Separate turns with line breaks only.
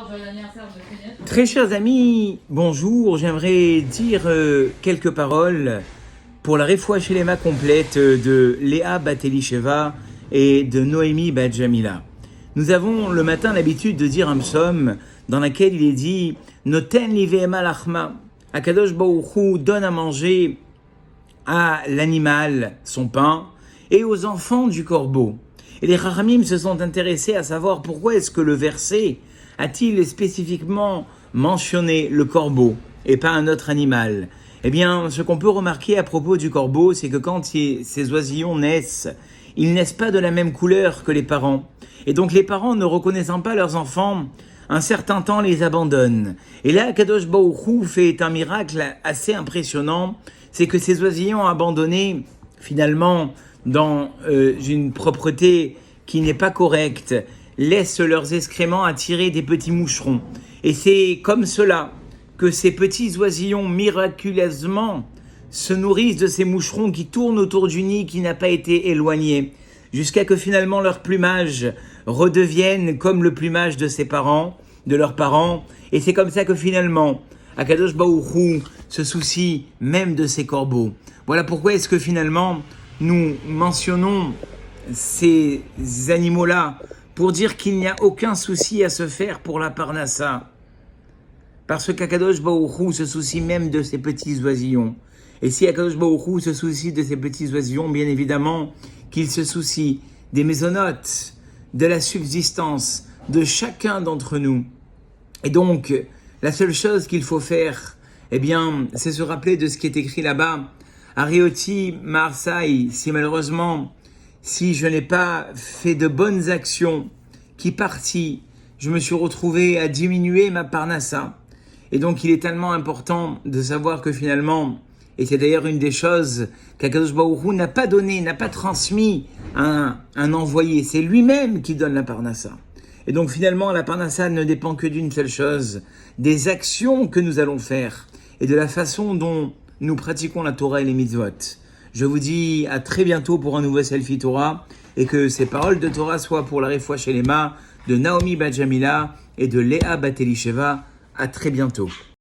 joyeux anniversaire de Kenneth.
Très chers amis, bonjour. J'aimerais dire quelques paroles pour la Refoua Shelema complète de Léa Bat Elisheva et de Noémie Bat Jamila. Nous avons le matin l'habitude de dire un psaume dans lequel il est dit Noten li ve'ema lachma. Akadosh Baruch Hu donne à manger à l'animal son pain et aux enfants du corbeau. Et les Chachamim se sont intéressés à savoir pourquoi est-ce que le verset a-t-il spécifiquement mentionné le corbeau et pas un autre animal. Eh bien, ce qu'on peut remarquer à propos du corbeau, c'est que quand ces oisillons naissent, ils naissent pas de la même couleur que les parents. Et donc les parents, ne reconnaissant pas leurs enfants, un certain temps les abandonnent. Et là, Kadosh Baruch Hu fait un miracle assez impressionnant, c'est que ces oisillons abandonnés, finalement, dans une propreté qui n'est pas correcte, laissent leurs excréments attirer des petits moucherons. Et c'est comme cela que ces petits oisillons miraculeusement se nourrissent de ces moucherons qui tournent autour du nid qui n'a pas été éloigné, jusqu'à que finalement leur plumage redevienne comme le plumage de ses parents, de leurs parents. Et c'est comme ça que finalement, Akadosh Baruch Hu se soucie même de ces corbeaux. Voilà pourquoi est-ce que finalement, nous mentionnons ces animaux-là pour dire qu'il n'y a aucun souci à se faire pour la parnassa. Parce qu'Akadosh Baruch Hu se soucie même de ces petits oisillons. Et si Akadosh Baruch Hu se soucie de ces petits oisillons, bien évidemment qu'il se soucie des mésonotes, de la subsistance de chacun d'entre nous. Et donc, la seule chose qu'il faut faire, eh bien, c'est se rappeler de ce qui est écrit là-bas. Arioti Marsai, si malheureusement, si je n'ai pas fait de bonnes actions, qui partie, je me suis retrouvé à diminuer ma parnassa. Et donc, il est tellement important de savoir que finalement, et c'est d'ailleurs une des choses qu'Akadosh Baruch Hu n'a pas donné, n'a pas transmis à un envoyé. C'est lui-même qui donne la parnassa. Et donc finalement, la parnassa ne dépend que d'une seule chose, des actions que nous allons faire et de la façon dont nous pratiquons la Torah et les mitzvot. Je vous dis à très bientôt pour un nouveau Selfie Torah et que ces paroles de Torah soient pour la Refoua Shelema de Naomi Bat Jamila et de Léa Bat Elisheva. À très bientôt.